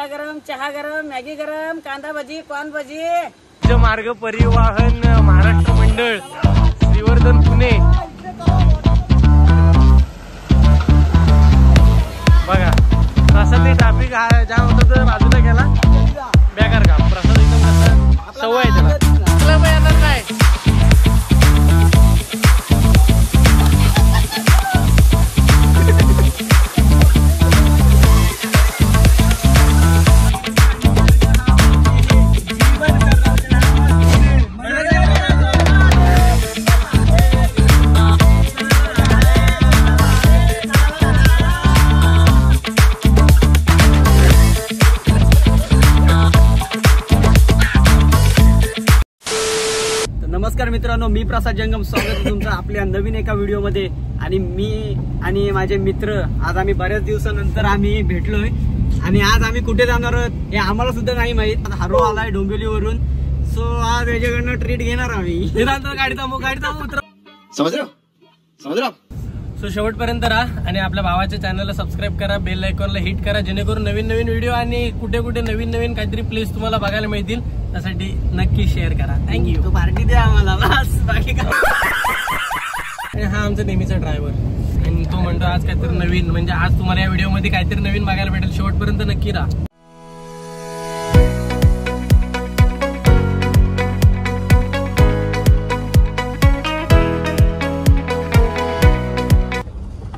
वडा गरम, चहा गरम, मॅगी गरम, कांदा भजी, कॉर्न भजी. मार्ग परिवहन महाराष्ट्र मंडळ श्रीवर्धन पुणे. बघा प्रसाद ट्रॅफिक जाम होतं तर बाजूला गेला बेकार काम. प्रसाद एकदम कसं सवय आहे त्याला येणार काय. नमस्कार मित्रांनो, मी प्रसाद जंगम. स्वागत आहे तुमचं आपल्या नवीन एका व्हिडिओ मध्ये. आणि मी आणि माझे मित्र आज आम्ही बऱ्याच दिवसानंतर आम्ही भेटलोय. आणि आज आम्ही कुठे जाणार आहोत हे आम्हाला सुद्धा नाही माहित. हरो आलाय डोंबिवलीवरून. सो आज याच्याकडनं ट्रीट घेणार आम्ही. गाडी थांबू समज रहा. सो शेवटपर्यंत राहा आणि आपल्या भावाच्या चॅनलला सबस्क्राईब करा, बेल आयकॉनला हिट करा, जेणेकरून नवीन नवीन व्हिडिओ आणि कुठे कुठे नवीन नवीन काहीतरी प्लेस तुम्हाला बघायला मिळतील. त्यासाठी नक्की शेअर करा. थँक्यू. तो पार्टी द्या आम्हाला बस, बाकी काय. आणि हा आमचा नेहमीचा ड्रायव्हर आणि तो म्हणतो आज काहीतरी नवीन, म्हणजे आज तुम्हाला या व्हिडिओमध्ये काहीतरी नवीन बघायला भेटेल. शेवटपर्यंत नक्की राहा.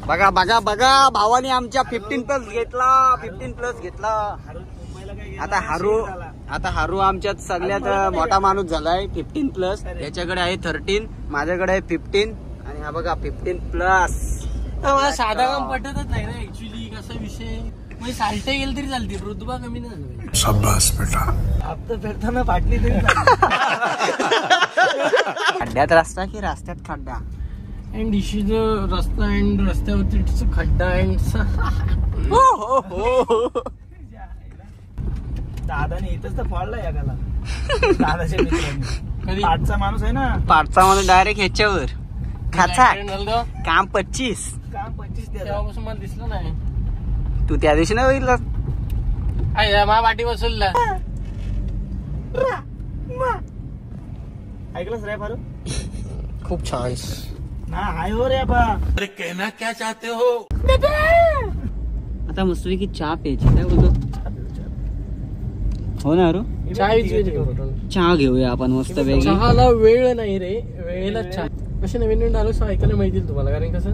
बघा बघा बघा, भावाने आमच्या 15 प्लस घेतला. आता हारू आमच्यात सगळ्यात मोठा माणूस झालाय. 15 प्लस. याच्याकडे आहे 13, माझ्याकडे आहे 15 आणि हा बघा 15 प्लस. मला साधा काम पटतच नाही ना ऍक्च्युली. कसा विषय म्हणजे साल्टे गेल तरी चालते, रुतबा कमी नाही. शाबास बेटा. आता फिरताना फाटली तरी खड्ड्यात रस्ता की रस्त्यात खड्डा. अँड दिस इज रस्ता अँड रस्त्यावरती खड्डा अँड दादाने इथंच तर फोडला या गाला. दादाच्या मित्रांनी पाठचा माणूस आहे ना. पाठचा माणूस डायरेक्ट ह्याच्यावर खाचा काम 25 तेव्हापासून मला दिसलं नाही. तू त्या दिवशी नाही बघितलं. मा वाटी वसूलला ऐकलंच रे फारू. खूप छान ना हाय हो रे बा. अरे कहना क्या चाहते हो. आता मस्त की चहा प्यायची काय बोलतो. हो ना अरू, चहा घेऊया आपण मस्त वेगळी. चहाला वेळ नाही रे, वेळेला चहा. कसे नवीन नवीन डायलॉग्स ऐकायला मिळतील तुम्हाला, कारण कसं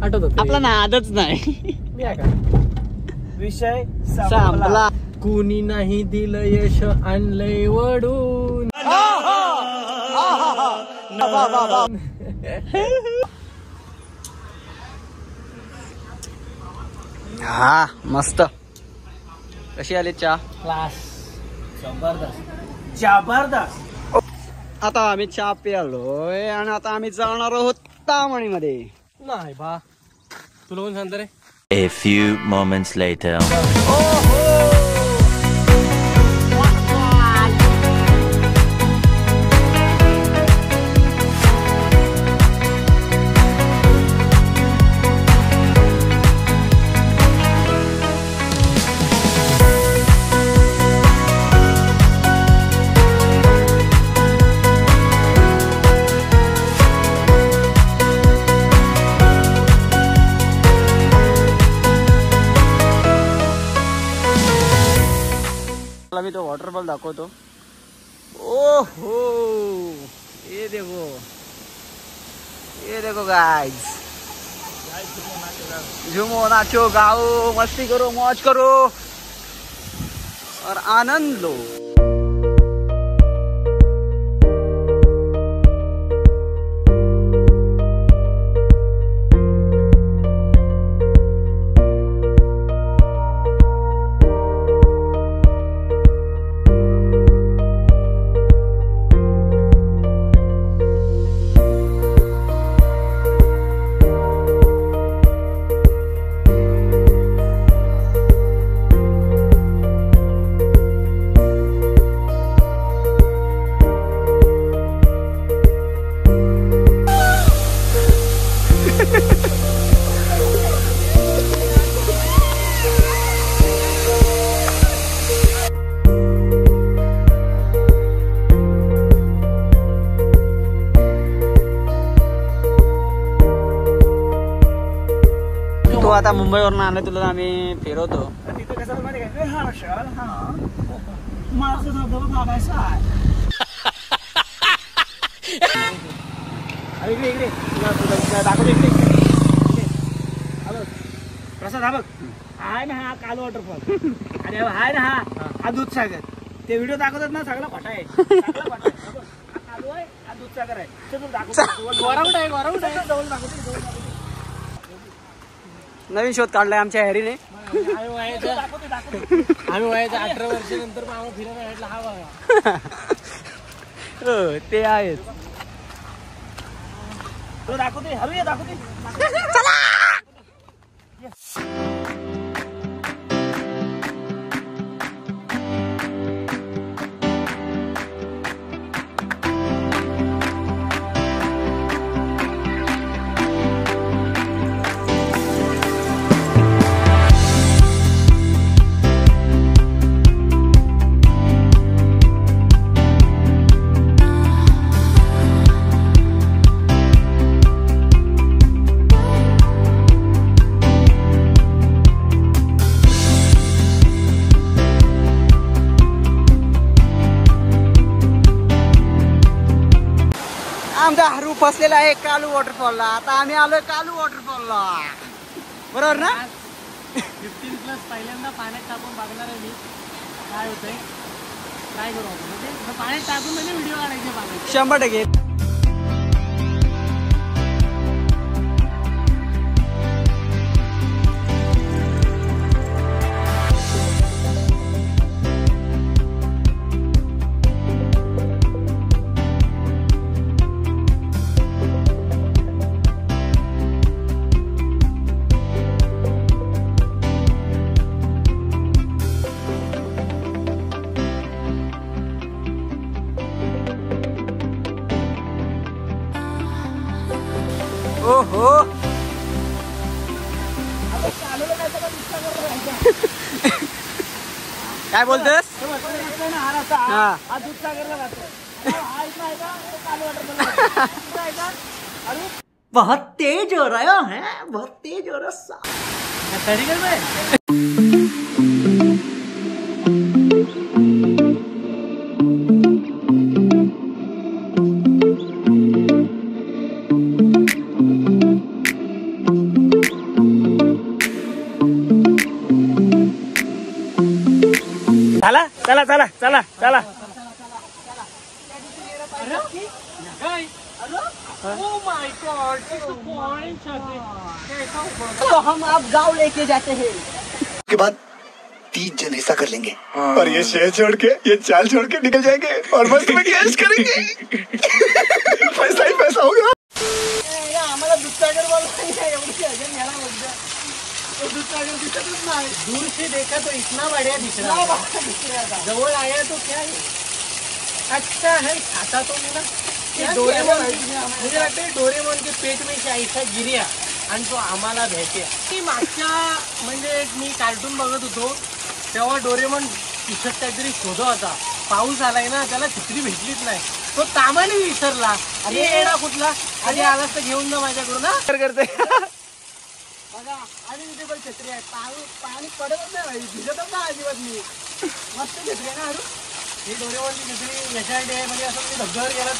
आठवत आपला नादच नाही. विषय संपला. कुणी नाही दिलं यश आणलंय वडून. हा मस्त. कशी आली चहा. क्लास जबरदस्त. आता आम्ही चहा प्यालोय आणि आता आम्ही जाणार आहोत तामणीमध्ये. नाही बा, तुला कोण सांगत रे. A few moments later. मी तो वॉटरफॉल दाखवतो. ओहो, ये देखो गाइस. झूमो, नाचो, गाओ, मस्ती करो, मौज करो और आनंद लो. आता मुंबईवरून आलं तुला आम्ही फिरवतो. तिथे कसं माहिती काय माझा धबधबा भागायचा आहे. इकडे इकडे दाखवतो इकडे. हॅलो प्रसाद हा बघ आहे ना हा कालू वॉटरफॉल आणि आहे ना हा दूधसागर. ते व्हिडिओ दाखवतात ना सगळा खोटा आहे. सगळा खोटा आहे. हा कालू आहे हा दूधसागर आहे. चल दाखवतो. वराउट आहे वराउट आहे. जवळ दाखवतो. नवीन शोध काढलाय आमच्या हॅरीने. आम्ही वयाच्या 18 वर्षानंतर आम्हाला फिरायला भेटला हा बघा. हो ते आहेच. दाखवते हवे दाखवते. आमचा हरू फसलेला आहे कालू वॉटरफॉलला. आता आम्ही आलोय कालू वॉटरफॉलला, बरोबर ना? 15+ पहिल्यांदा पाण्यात टाकून बघणार आहे मी काय होतंय. काय करू आपण म्हणजे पाण्यात टाकून म्हणजे व्हिडिओ काढायचे पाण्यात 100%. ओहो काय बोलतोस? बहुत तेज हो रहा है, बहुत तेज हो रहा है. चला चला चला चला चला. तो हम आप गाँव लेके जाते हैं. के बाद 3 जन हिस्सा कर लेंगे और ये शहर छोड़ के ये चाल छोड़ के निकल जाएंगे और मस्त में कैश करेंगे. पैसा ही पैसा होगा. आम्हाला दूधसागर दूधसागर दिसतच नाही. दूर से देखा तो इतना बढ़िया दिख रहा है, जवळ आया तो क्या है. अच्छा है खाता तो मेरा डोरेमोन. मुझे लगता है डोरेमोन के पेट में ऐसा गिर्या आणि तो आम्हाला भेटे. मी मागच्या म्हणजे मी कार्टून बघत होतो तेव्हा डोरेमोन टी-शर्ट काहीतरी शोधत होता. पाऊस आलाय ना त्याला छत्री भेटलीच नाही. तो कामाने विसरला. अरे येडा कुठला आधी आलास तर घेऊन जा माझ्याकडून ना करते. बघा आणि इथे पण छत्री आहे. पाणी पडतच नाही भिजतच नाही अजिबात. मी मस्त छत्री आहे ना अरू. ही डोरेमोनची छत्री याच्यासाठी आहे म्हणजे असं तुम्ही धबधब्यावर गेलात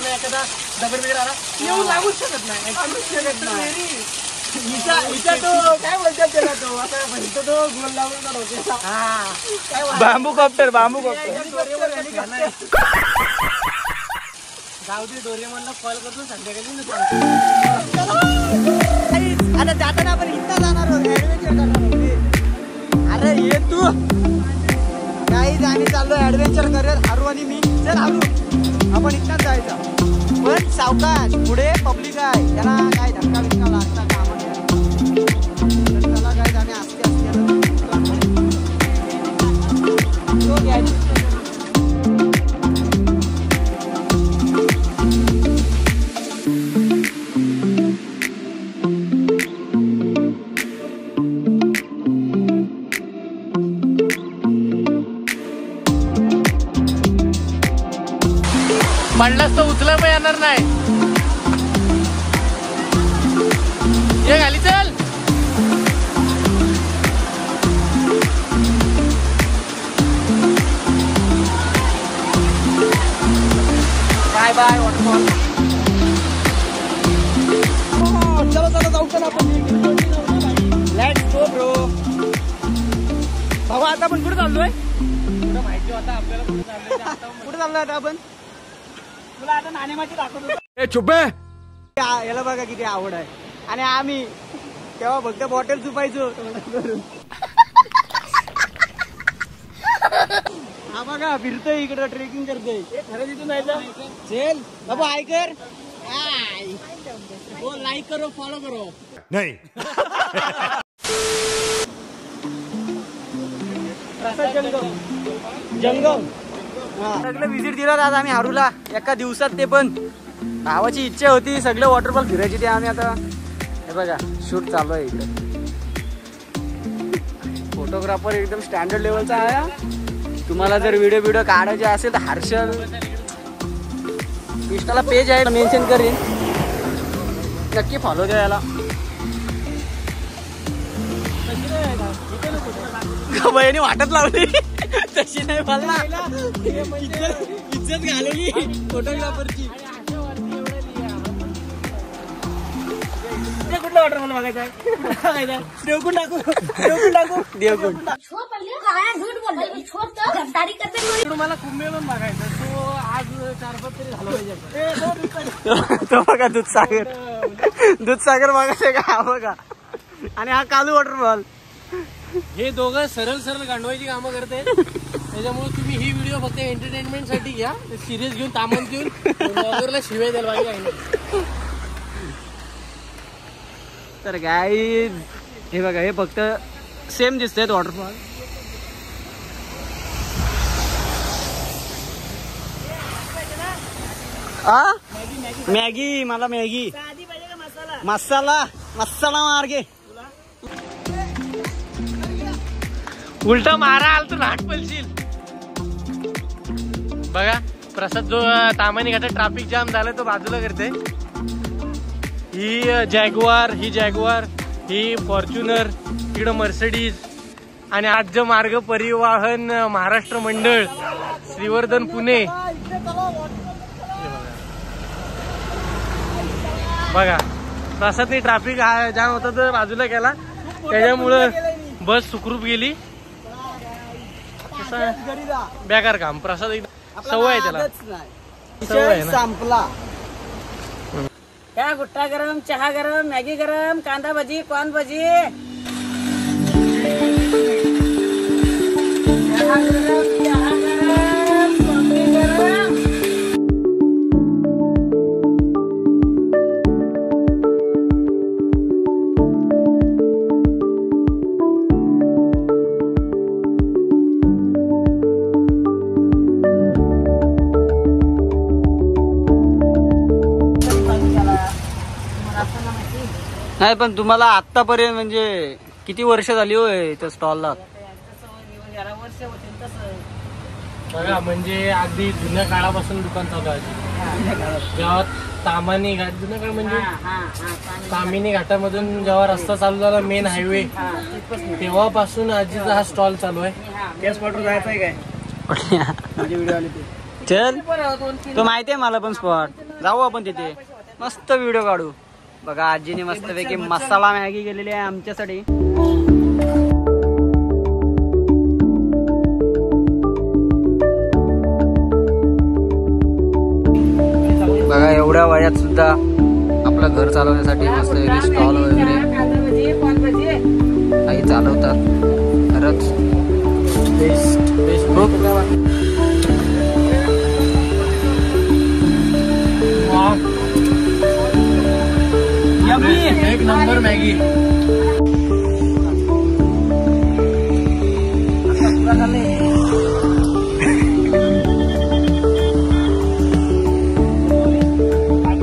एखादा दगड बिगड आला येऊन लागूच शकत नाही. तो काय बोलतात त्याला, तो आता म्हणतो तो गोल लावून डोक्याचा. हा बांबू कॉप्टर बांबू कॉप्टर. जाऊ दे डोरेमोनला कॉल करतो संध्याकाळी. आता जाताना आपण इथं जाणार आहोत, ऍडव्हेंचर करणार आहोत. अरे ये तू काही आणि चाललोय ऍडव्हेंचर करत हरू आणि मी. चल हरू आपण इथंच जायचं पण सावकाश. पुढे पब्लिक आहे त्याला काय धक्का बिक्का लागता कामा तर त्याला काय जाणे असते तो घ्यायचं. पडलास तर उचला पण येणार नाही. ये खाली चल. Bye waterfall. चला चला जाऊ चला आपण. Let's go bro. भाऊ आता आपण कुठे चाललोय? थोडं माहिती होता आपल्याला कुठे चाललोय. कुठे चाललोय आता आपण? तुला आता नाणेमाची दाखवतो. ए चुप आहे. याला बघा किती आवड आहे. आणि आम्ही तेव्हा फक्त बॉटल चुपायचो. हा बघा फिरतोय इकडं ट्रेकिंग करतोय. खरं तिथून जायचं. चल बाबू हाय कर. हो लाईक करो फॉलो करो. नहीं. जंगम सगळं व्हिजिट दिला आज आम्ही हारूला एका दिवसात. ते पण भावाची इच्छा होती सगळं वॉटरफॉल फिरायची. ते आम्ही आता हे बघा शूट चालू आहे इकडे. फोटोग्राफर एकदम स्टँडर्ड लेवलचा आहे. तुम्हाला जर व्हिडिओ काढायचे असेल तर हर्षल इंस्टाला पेज आहे मेन्शन करीन. नक्की फॉलो द्या याला. बहिणी वाटत लावली तशी नाही मला इज्जत घालवली फोटोग्राफरची. कुठलं वॉटरफॉल बघायचं आहे? देवकुंड टाकू. देवकुंड टाकू. देवकुंड. मला कुंभमेळा बघायचा. तो आज 4-5 तरी झाला पाहिजे. तो बघा दूधसागर. दूधसागर बघायचं का? हा बघा. आणि हा कालू वॉटरफॉल. हे दोघं सरळ सरळ गांडवायची कामं करते. त्याच्यामुळे तुम्ही ही व्हिडिओ फक्त एंटरटेनमेंट साठी घ्या. सिरियस घेऊन तामन घेऊन ब्लॉगरला शिवाय द्यायला पाहिजे. तर गाईज हे बघा हे फक्त सेम दिसतंय वॉटरफॉल. मॅगी मला मॅगी आधी पाहिजे का मसाला? मसाला मसाला मार घे. उलटा मारा आल तर नाट पलशील. बघा प्रसाद जो तामानी घाटात ट्रॅफिक जाम झालं तो बाजूला करते. ही जॅग्वार ही फॉर्च्युनर तिकडं मर्सिडीज आणि आज्य मार्ग परिवहन महाराष्ट्र मंडळ श्रीवर्धन पुणे. बघा प्रसादने ट्रॅफिक जाम होता तर बाजूला केला. त्याच्यामुळं बस सुखरूप गेली. बेकार काम. प्रसाद सवय आहे त्याला. सवय आहे ना. संपला. काय गुट्टा गरम, चहा गरम, मॅगी गरम, कांदा भजी, कॉर्न भजी. चहा गरम, कॉफी गरम. नाही पण तुम्हाला आतापर्यंत म्हणजे किती वर्ष झाली होय त्या स्टॉलला? बघा म्हणजे अगदी जुन्या काळापासून दुकान चालू आहे. जेव्हा तामानी घाट जुन्या काळ म्हणजे तामिनी घाटामधून जेव्हा रस्ता चालू झाला मेन हायवे तेव्हापासून आजीचा हा स्टॉल चालू आहे. गॅस वाटर जायचं आहे काय? व्हिडिओ आले ते. चल तो माहिती आहे मला पण स्पॉट. जाऊ आपण तिथे मस्त व्हिडिओ काढू. बघा आजीने मस्तपैकी मसाला मॅगी केलेली आहे आमच्यासाठी. बघा एवढ्या वयात सुद्धा आपलं घर चालवण्यासाठी मस्तपैकी स्टॉल वगैरे काही चालवतात. खरंच बेस्ट एक नंबर मॅगी.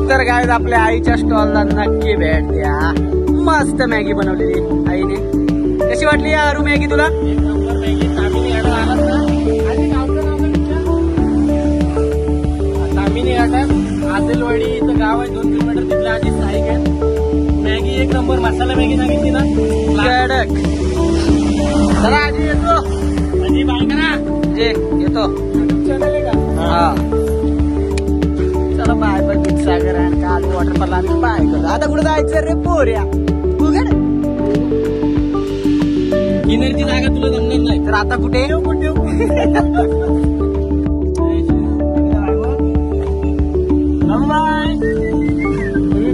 तर गाईज आपल्या आईच्या स्टॉलला नक्की भेट द्या. मस्त मॅगी बनवलेली आईने. कशी वाटली यार मॅगी तुला? एक नंबर मॅगी. तामिनी घाटात आलात ना आणि तामिनी घाटात आदिलवाडी इथं गाव आहे 2 किलोमीटर. तिथल्या आधी स्थायिक आहेत. मॅगी एक नंबर. मसाला मॅगी सांगितली ना कडक. चला आजी येतो. आजी बाय करा. जे येतो. हा चला वॉटरफॉल आम्ही पाय करतो. आता कुठे जायचं रे पोऱ्या? किनारची जागा तुला जमणार नाही तर आता कुठे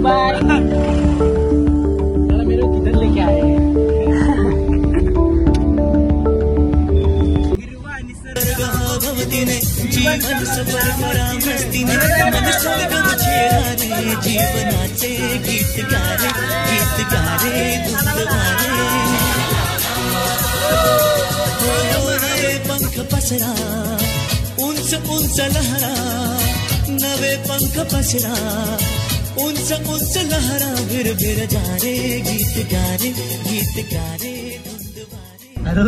बाय मेरे किधर लेके आए जीवन सफर करा मस्तीने मन सरगम छेडा रे जीवनाचे गीत गारे नवे पंख पसरा उंच उंच लहरा नवे पंख पसरा उंच उंच लहरा भिर भिर जा रे गीत गारे अरे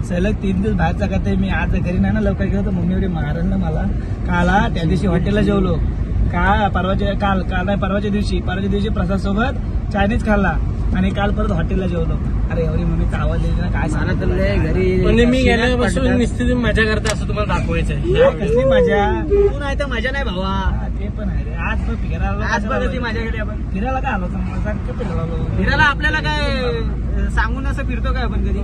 सलग 3 दिवस बाहेर जात मी आज घरी नाही ना लवकर गेलो तर मम्मी एवढी मारण ना मला. काल त्या दिवशी हॉटेलला जेवलो परवाच्या दिवशी प्रसाद सोबत चायनीज खाल्ला आणि काल परत हॉटेलला जेवलो. अरे एवढी मम्मी आवाज दिली ना काय सांगत घरी मी गेल्यापासून निश्चित मजा करते असं तुम्हाला दाखवायचंय. कसली मजा तू नाही तर मजा नाही भावा. ते पण आहे रे. आज बघ फिरायला आज बघ ती माझ्याकडे आपण फिरायला काय आलो फिरायला आपल्याला काय सांगून असं फिरतो काय आपण कधी.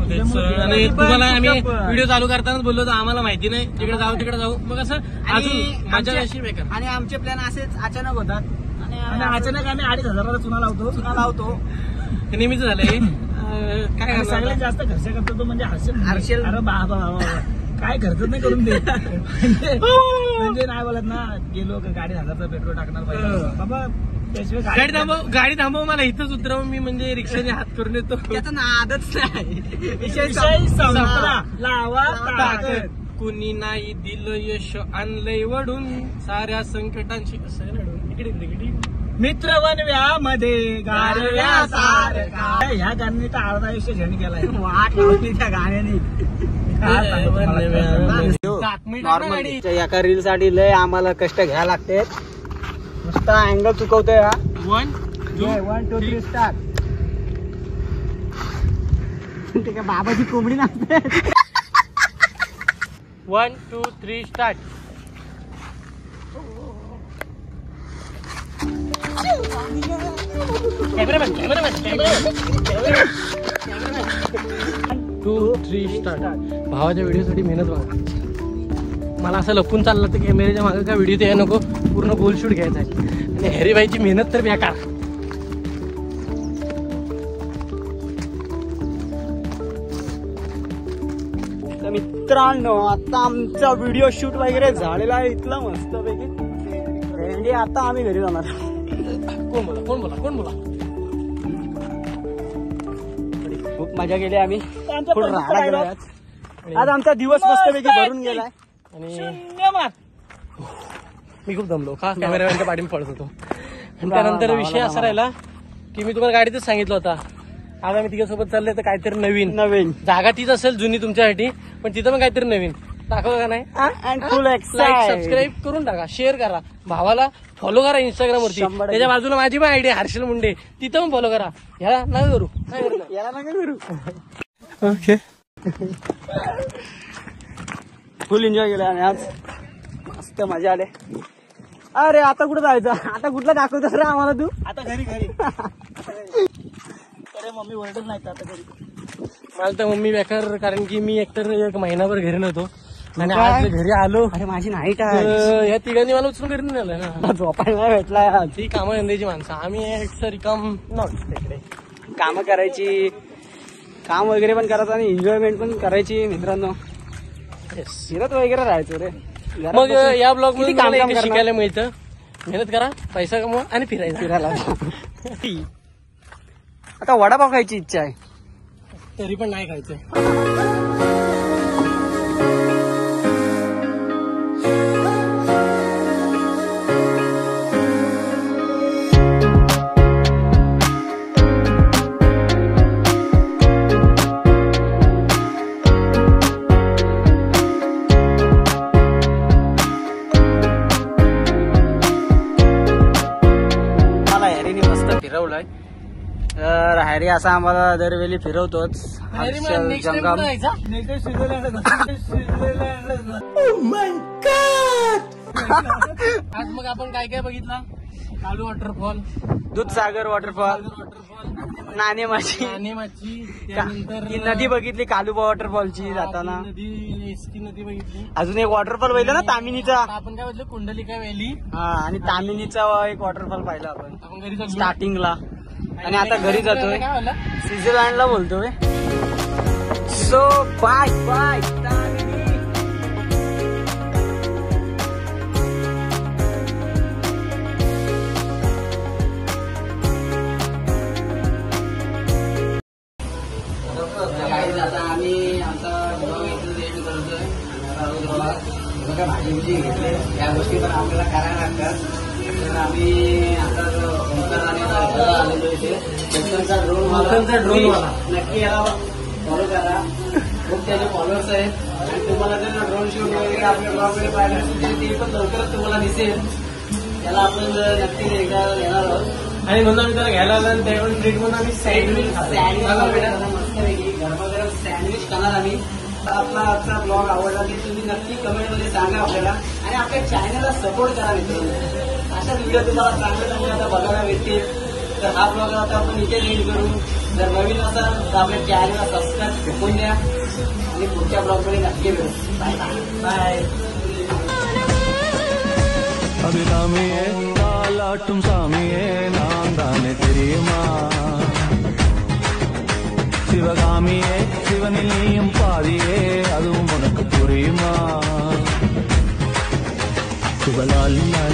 आणि तुम्हाला आम्ही व्हिडिओ चालू करतानाच बोललो होतो आम्हाला माहिती नाही तिकडे जाऊ मग असं अजून मजा कशी बेकार. आणि आमचे प्लॅन असेच अचानक होतात आणि अचानक आम्ही 2,500 चुना लावतो नेहमीच झालंय. काय सगळ्यात जास्त खर्च करतो तो म्हणजे हर्षल. अरे बाबा काय खर्च नाही करून देत म्हणजे नाही बोलत ना गेलो गाडी 1,000चं पेट्रोल टाकणार पाहिजे बाबा. गाडी थांबव मला इथंच उतरव मी म्हणजे रिक्षाने हात करून येतो. त्याचा नादच नाही. विषय संपला. लावा ताकद. कुणी नाही दिलं यश आणलंय वडून साऱ्या संकटांशी कसं लढून इकडे मित्र वनव्यामध्ये गारव्यासारखा. ह्या गाण्याने तर अर्धा आयुष्य झेंड केलाय. वाट लावली त्या गाण्याने. एका रील साठी लय आम्हाला कष्ट घ्यायला लागते. नुसता अँगल चुकवतोय हा. 1 2 3 स्टार्ट. ते काय बाबाची कोंबडी लागते. 1 2 3 स्टार्ट. भावाच्या व्हिडिओसाठी मेहनत बघा. मला असं लपून चाललं तर कॅमेऱ्याच्या मागे का व्हिडिओ ते नको पूर्ण गोल शूट घ्यायचा आहे. आणि हॅरीबाईची मेहनत तर बेकार. मित्रांनो आता आमचा व्हिडिओ शूट वगैरे झालेला आहे इथला मस्त पैकी. आता आम्ही घरी जाणार. कोण बोला खूप मजा केली आम्ही. आज आमचा दिवस मस्तपैकी भरून गेलाय. आणि मी खूप दमलो का कॅमेरामॅनच्या पाठीने पडत होतो. आणि त्यानंतर विषय असा राहिला की मी तुम्हाला गाडीतच सांगितलं होता आज आम्ही तिघांसोबत चालले तर काहीतरी नवीन जागा तीच असेल जुनी तुमच्यासाठी पण तिथं पण काहीतरी नवीन दाखव का नाही. लाईक सबस्क्राईब करून टाका शेअर करा भावाला फॉलो करा इंस्टाग्राम वरती. त्याच्या बाजूला माझी पण आयडी हर्षल मुंडे तिथं पण फॉलो करा. ह्याला नका करू याला नका करू. ओके फुल एन्जॉय केला आणि आज मस्त मजा आले. अरे आता कुठं जायचं आता कुठला दाखवतो रे आम्हाला तू. आता घरी अरे मम्मी ओरडत नाही आता घरी. मला तर मम्मी बेकार कारण की मी एकतर 1 महिनाभर घरी नव्हतो आणि आज घरी आलो. अरे माझी नाईट आहे. या तिघांनी मला उचलून घरी नाही आलं ना. झोपायला भेटला. ती कामं धंद्याची माणसं आम्ही रिकाम नव्हते. कामं करायची काम वगैरे पण करायचं आणि एन्जॉयमेंट पण करायची मित्रांनो. फिरत वगैरे राहायचो रे. मग या ब्लॉग मध्ये काम शिकायला मिळतं. मेहनत करा पैसा कमवा आणि फिरायला. आता वडापाव खायची इच्छा आहे तरी पण नाही खायचंय. तर हॅरी असा आम्हाला दरवेळी फिरवतोच. आज मग आपण काय काय बघितला? कालू वॉटरफॉल, दूधसागर वॉटरफॉल, नाणेमाची, त्यानंतर ती नदी बघितली कालुबा वॉटरफॉलची जाताना. एसटी नदी बघितली. अजून एक वॉटरफॉल पाहिलं ना तामिनीचा. आपण काय बघितलं? कुंडलिका व्हॅली. हा, आणि तामिनीचा एक वॉटरफॉल पाहिला आपण घरी जातो स्टार्टिंगला. आणि आता घरी जातोय, काय झालं? स्वित्झर्लंडला बोलतोय. So bye bye Tamhini. आता आम्ही आमचा ब्लॉग इथून एंड करतोय. बघा भाजी बिजी घेतले, या गोष्टी पण आपल्याला करायला लागतात. तर आम्ही आता ओंकार आणि आलेलो इथे. ओंकारचा ड्रोन नक्की याला फॉलो करा. खूप त्याचे फॉलोअर्स आहेत. आणि तुम्हाला जर ड्रोन शूट वगैरे आपल्या ब्लॉग मध्ये पाहिजे असेल ते पण लवकरच तुम्हाला दिसेल. त्याला आपण नक्की एकदा घेणार आहोत. आणि म्हणून आम्ही त्याला घ्यायला आलो आणि त्यावेळी ट्रीट म्हणून आम्ही सँडविच गरमागरम सँडविच खाणार आम्ही. आपला आजचा ब्लॉग आवडला की तुम्ही नक्की कमेंटमध्ये सांगा आपल्याला. आणि आपल्या चॅनलला सपोर्ट करा मित्रांनो. अशा व्हिडिओ तुम्हाला चांगले चांगले आता बघायला भेटतील. तर हा ब्लॉग आता आपण इथे एंड करू. जर नवीन असाल तर आपल्या चॅनलला सबस्क्राईब ठेवून द्या. आणि पुढच्या ब्लॉगमध्ये नक्की भेटू. Bye bye. அபிராமியே தாலாட்டும் சாமியே நான் தானே தெரியுமா சிவகாமியே சிவனில் நீயும் பாதியே அதுவும் உனக்கு புரியுமா சுபலாலியே